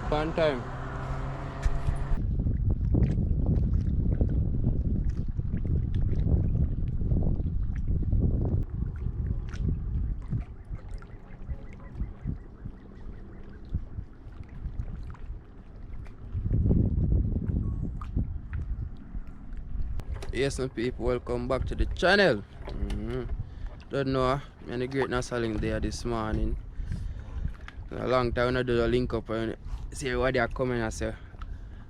Fun time. Yes, some people, welcome back to the channel. Don't know, me and the great Nasaling there this morning. A long time I do the link up and see what they are coming and say,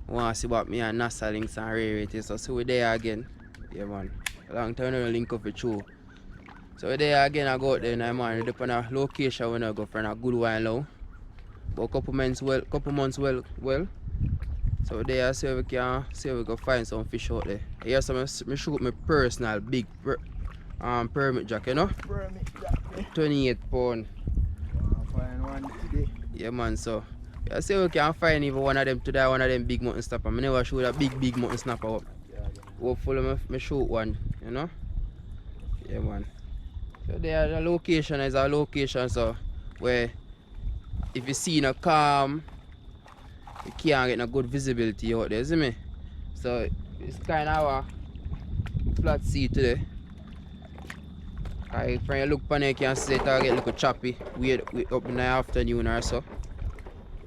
want to see about me and Nasalings and rarities. So we there again. Yeah, man. A long time I do the link up with you. So we there again, I go out there now, man. We depend on a location when I go for a good while now. But a couple months well. So there I see we can find some fish out there. Here so me shoot my personal big permit jack, you know? Permit jack. 28 pound. Find one today. Yeah, man, so I see we can find even one of them today, one of them big mountain snapper. I never shoot a big mountain snapper up. Hopefully me shoot one, you know? Yeah, man. So there the location is a location so where if you see a calm, you can't get a good visibility out there, see me? So it's kind of a flat sea today. If you look upon it, you can see it get a little choppy. We up in the afternoon or so.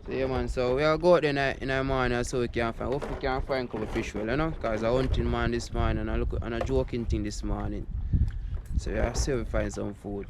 So yeah, man, so we'll go out there in the morning so we can find, hopefully we can find a couple fish well, you know, because I'm hunting man this morning and I look on a joking thing this morning. So yeah, see if we find some food.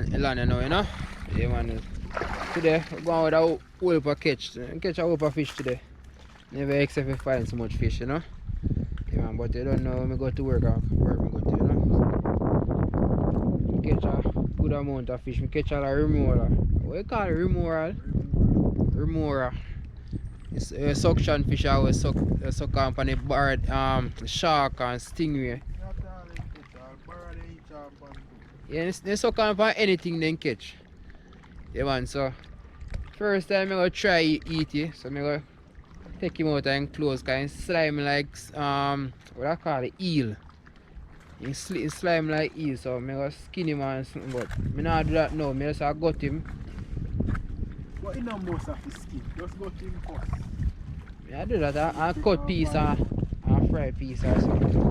Helland, you know? Yeah, man. Today, we're going with a whole for catch. Catch a whole for fish today. Never expect to find so much fish, you know? Yeah, man, but you don't know when I go to work or where I go to, you know? I catch a good amount of fish. I catch a remora. What you call it? Remora? Remora. It's a suction fish I always suck on the bird, shark and stingray. Yeah, they suck on for anything they catch. Yeah, man, so first time I'm gonna try eat it, so I'm gonna take him out and close, cause he slime like what I call it, eel. He slime like eel, so I'm gonna skin him and something, but I not do that now. I just got him. But you know most of his skin, just got him first. Yeah, I do that. I cut piece and fry piece or something. So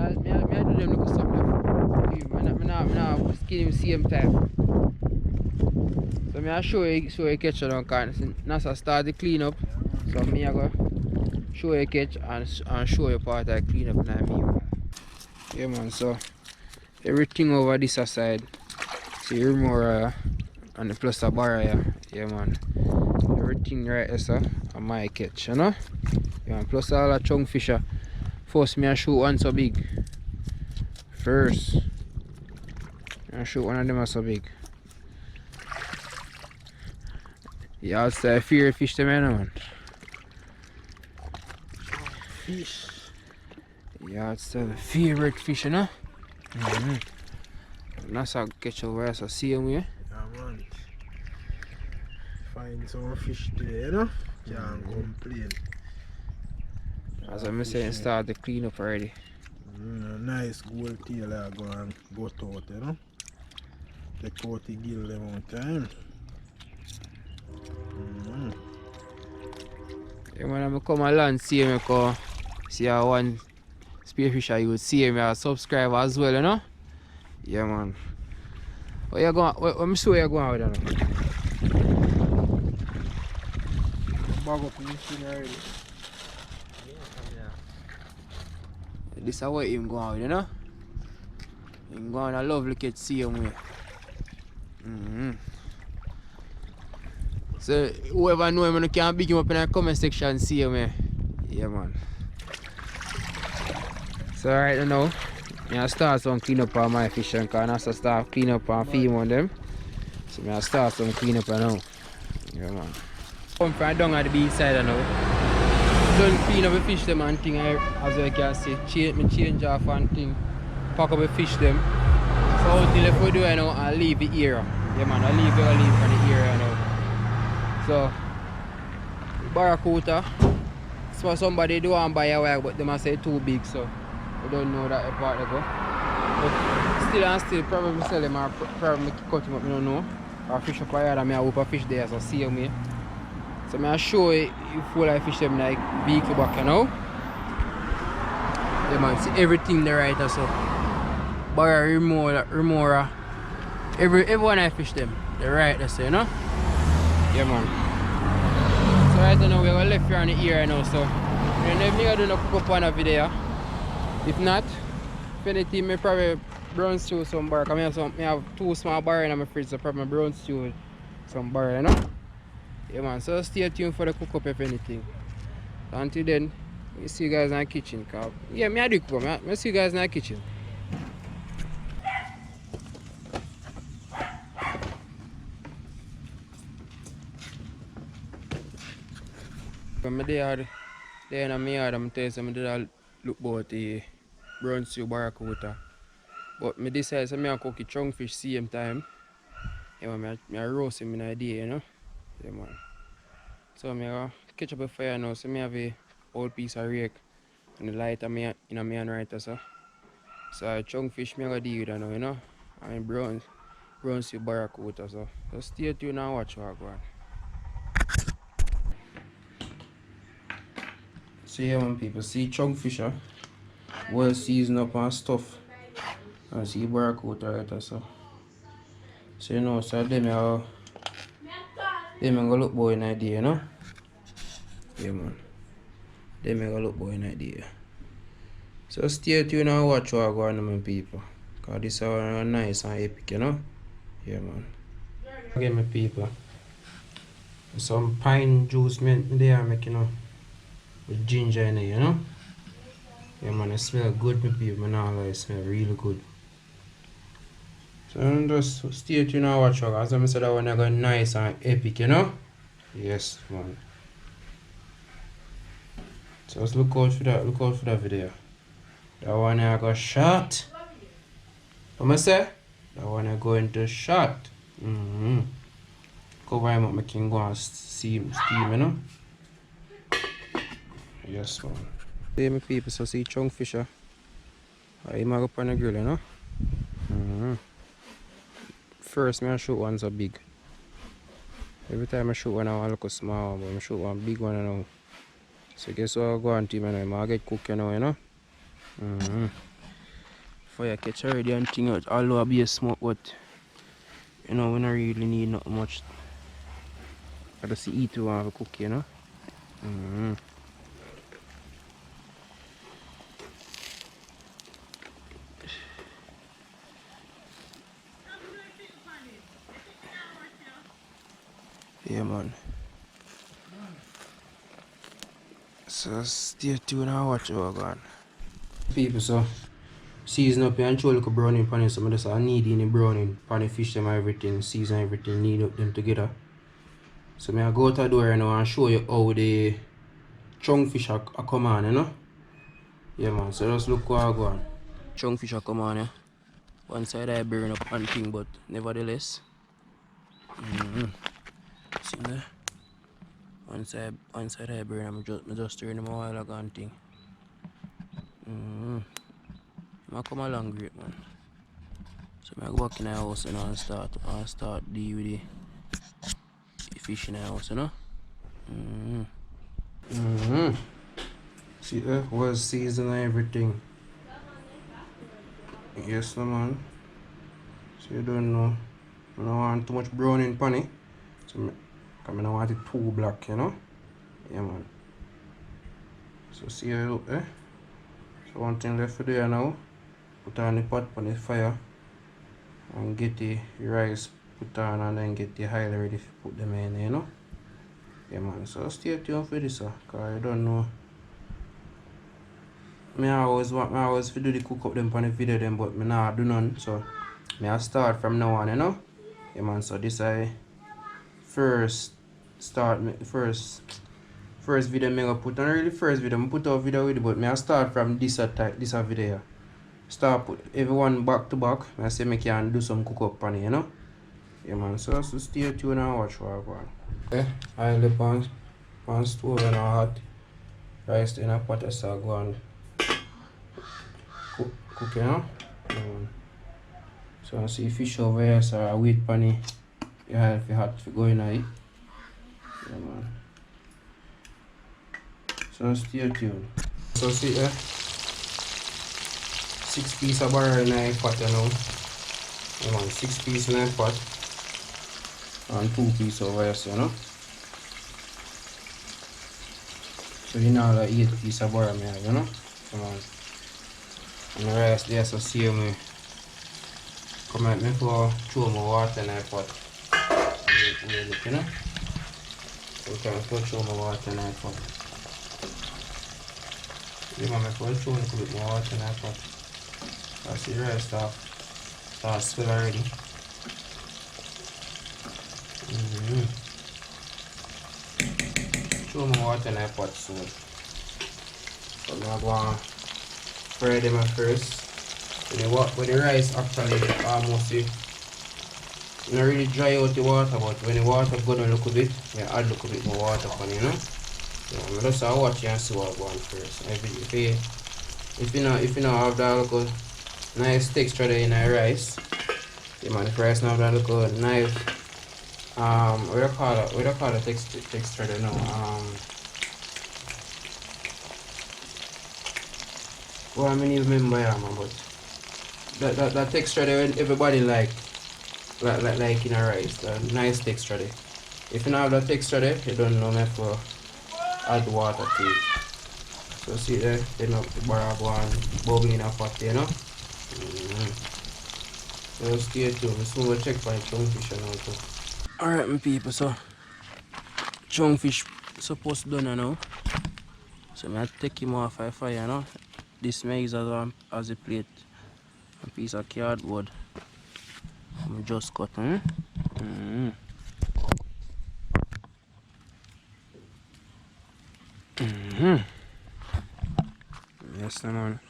I do them look something. I not skin him same time. So I show you catch it on can. Nasa start the clean up. So me I go show you catch and show you part I clean up now me. Yeah man, so everything over this side. See more and the plus a bar here. Yeah man. Everything right there so on my catch, you know? Yeah man, plus all the chunk fisher. First me I shoot one so big. First. I shoot one of them so big. Yeah, it's the fear fish them in man. Fish. Yeah, it's the favorite fish, you know? That's how catch over so see him here. Yeah man. Find some fish today, you know? Can't complain. As I'm saying, start to clean up already. Nice gold tail I go and got out, you know? Take out the gill them on time. Yeah, when I come along, see me go see how one spearfisher you would see me, subscribe as well, you know? Yeah man. Where you going? Where me show you going with that now? Bag up this thing already. This is what him going with, you know? Him going a lovely catch see him with. So whoever know him can big him up in the comment section see him here. Yeah man. So right now, I start some clean up on my fish and I also start clean up and feed on them. So I start some clean up now. Yeah man. Come from down at the beach side now. Done clean up the fish them and thing as you can see. Change off and thing. Pack up the fish them. So until if we do it now I leave the area. Yeah man, I leave from the area now. So barracuda. So somebody do want buy a wire but they must say too big so we don't know that part they go. But still probably sell them or probably cut him up, I don't know. Or fish up a yard and I hope a fish there so see him here. So I show you full I fish them like vehicle back you know. Yeah man, see everything there right so. Bar remora. Everyone I fish them. They're right there so you know? Yeah man. So right now we're gonna left here on the ear now so if me do not cook up on a video. If not, if anything me probably brown stew some bar. I have two small bar in my fridge so probably brown stew some bar, you know? Yeah man, so stay tuned for the cook up if anything. So until then, we see you guys in the kitchen. Yeah, I do cook up. I see you guys in the kitchen. When I there in my yard, I'm telling you, I did look about the brown stew barracuda. But I decided to cook the chunk fish same time. Yeah, man, I roast him in a day, you know? Yeah, man. So I catch up a fire now, so I have a old piece of rake and the light in my hand right there, so. So chunk fish I go deal with now, you know? And brown stew barracuda, so. So stay tuned and watch what I go on. So yeah man people, see chunk fisher, well seasoned up and stuff. And see barracuda right there, so. So you know, so them I go look boy in idea, you know? Yeah man. Them I go look boy in idea. So stay tuned and watch what I go on my people. Cause this is nice and epic, you know? Yeah man. Again my people. Some pine juice me there make, you know. With ginger in it, you know? Yeah man, it smells good my people, man. It smells really good. So just stay tuned and watch out. As I said, that one I got nice and epic, you know? Yes man. So just look out for that video. That one I got shot. What I say? That one I go into shot. Cover him up, make him go and steam, you know? Yes man. See my people, so see chunk fisher. I might go up on the grill, you know? First I shoot one so big. Every time I shoot one I look small, but I shoot one big one now. So guess what I go on to man, I get cooked now, you know? Fire catch already and thing out, although I be a smoke, but you know we don't really need not much Gotta see eat to have a cook, you know. Mm-hmm. Yeah, man. So stay tuned and watch how go on. People, so season up here and show a little browning pan, so I just need in the browning pan, the fish them and everything, season everything, need up them together. So I go out the door right now and show you how the chunk fish are come on, you know. Yeah, man. So just look how I go on. Chunk fish are come on, yeah. One side I burn up and thing, but nevertheless. See there? One side I burn, I just turn them a while ago and thing. I come along great, man. So I go back in the house you know, and start deal with the fish in the house, you know. See there? Well seasoned and everything. Yes, no, man. So you don't know. I don't want too much browning pan it. So I don't want it too black, you know. Yeah, man. So see how it look, eh? So one thing left for there now. Put on the pot on the fire and get the rice put on and then get the oil ready to put them in, you know. Yeah, man. So stay tuned for this, cause I don't know. I always do the cook up them on the video them, but I not do none. So I start from now on, you know. Yeah, man. So this I first video me gonna put on really first video. I put out video with it, but I start from this video here. Start put everyone back to back. I say I can do some cook up on it, you know. Yeah, man. So stay tuned and watch what I go on. Okay, I left on stove and hot rice in a pot, so I go and cook, you know. So I see fish over here, so I wait for it. Yeah, if it hot to go in it. Yeah, man. So stay tuned. So see 6 pieces of butter in a pot, you know. Yeah, man, 6 pieces in a pot. And 2 pieces over here, so, you know. So you know like 8 pieces of butter, you know. Come on. And the rest there, so see me. Come at me for throw my water in the pot. You know. So can throw my water in the pot. You know, I'm going to throw a little bit more water in the pot. That's the rice start swell already. Throw my water in the pot soon. So I'm going to fry them at first. When the rice actually almost not really dry out the water, but when the water go down a little bit, I add a little bit more water on, you know. So I'm just watch and see what going first. If you not have that little nice texture there in the rice, yeah, man, if rice not have that little nice what do you call the texture there now? Well, I mean remember man, but that texture there everybody like in a rice, the nice texture there. If you don't have that texture there, you don't know me for add water to it. So see there, then up the bar go on bubbling in a pot, you know. So stay tuned, soon we'll check for the chungfish now too. Alright my people, so chungfish supposed to done now. So I take him off the fire, you know. This may use as a plate, a piece of cardboard. I'm just cut, Yes, man.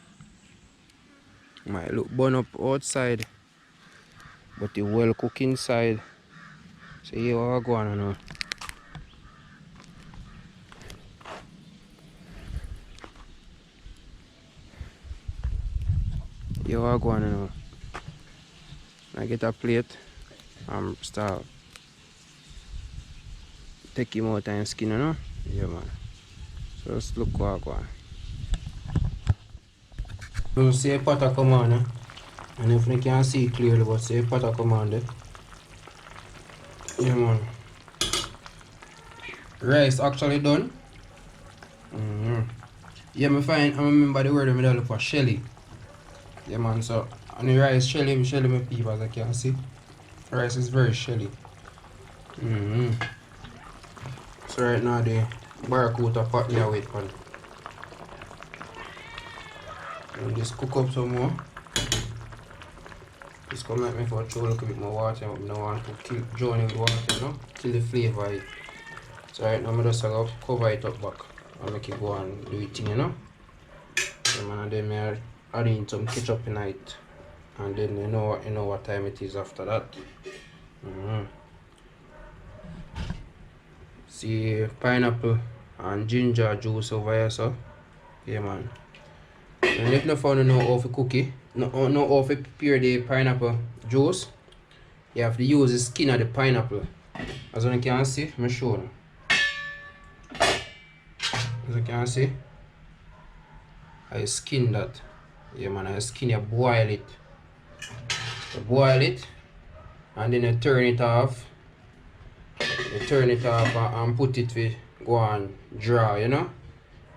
Might look burn up outside, but it well cooked inside. So here what I go on now. Here what I go on now. I get a plate and start take him out and skin, you know? Yeah, man. So let's look what I go on. So see a pot come on, and if you can't see clearly, but see a pot come on there. Yeah, man. Rice actually done. Yeah, I remember the word I look for shelly. Yeah man, so and the rice shelly my people as I can see. Rice is very shelly. So right now the barracuda pot me away pan. And just cook up some more. This come make me for throw a little bit more water, but I don't want to keep drowning with water, you know, till the flavour it. So right now I just have to cover it up back and make it go and do it thing, you know. So man, and then I add in some ketchup in it, and then you know what time it is after that. See pineapple and ginger juice over here, so yeah man. And if you found know how to cook it, know how to prepare the pineapple juice, you have to use the skin of the pineapple. As you can see, I'm showing you. As you can see, I skin that. Yeah man, I skin, you boil it. You boil it and then you turn it off. You turn it off and put it to go and draw, you know?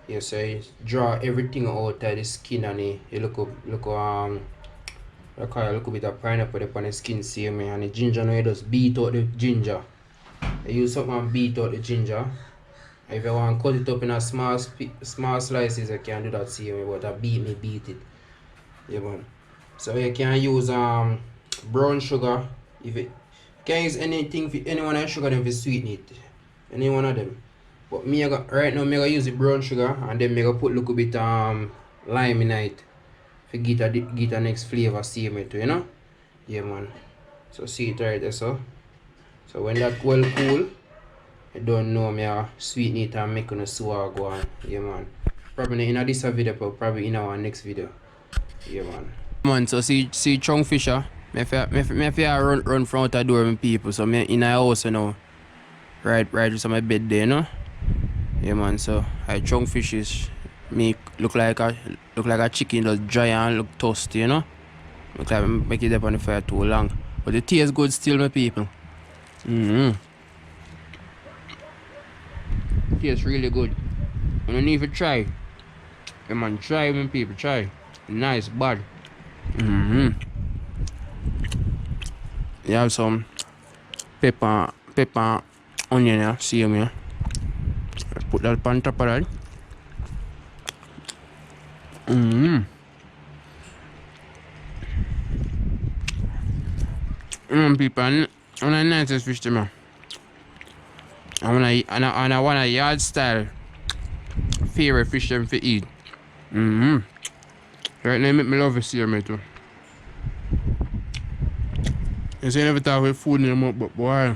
Yeah, so you draw everything out of the skin and you look like a little bit of pineapple upon the skin, see me, and the ginger now you just beat out the ginger. You use something and beat out the ginger. If you want to cut it up in a small slices, you can do that, see me, but I beat it. Yeah man. So you can use brown sugar. If it can use anything for any one of sugar them for sweeten it. Any one of them. But me right now I use the brown sugar and then I put a little bit lime in it. To get a next flavor, see me too, you know? Yeah man. So see it right there, so when that well cool, I don't know me sweeten it and make a swag go on. Yeah man. Probably in this video, but probably in our next video. Yeah man. Man, so see Chung Fisher. Me run front the door with people, so me in a house, you know. Right just on my bed there, you know? Yeah man, so I Chung Fishes me look like a chicken that's dry and look toasty, you know? Look like make it up on the fire too long. But the taste good still, my people. Tastes really good. And you need to try. Yeah man, try my people, try. Nice, bad. You have some pepper, onion, yeah, see me, yeah. Put that on top of that. People, and a nicest fish to me. And I want a yard style favorite fish them to eat. Right now make me love to see me too. You say never talk with food anymore, but boy,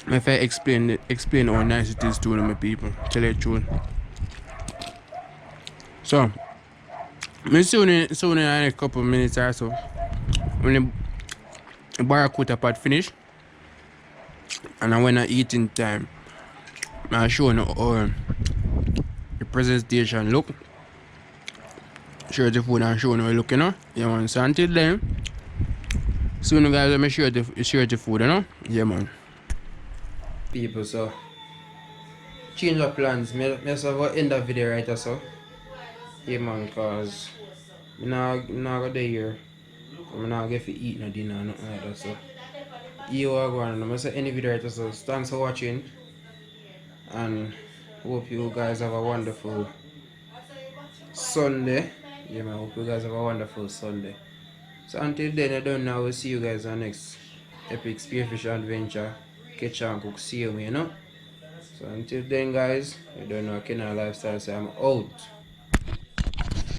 if I explain how nice it is to my people, tell you the truth. So, me soon in the next couple of minutes or so, when the barracuda pot finish, and when I eating time, I show you how the presentation look. Share the food and show you how it look, you know. Yeah man, so until then, soon guys, let me share the food, you know. Yeah man. People, so change of plans. Me have end the video right so. Yeah man, cause I'm not go there here. I'm not get to eat no dinner or nothing like that, so you are going to say any video right so. Thanks for watching and hope you guys have a wonderful Sunday. Yeah man, hope you guys have a wonderful Sunday. So until then, I don't know, I will see you guys on next epic spearfish adventure. Catch and cook, see you, you know. So until then guys, I don't know, Kenna Lifestyle, so I'm out.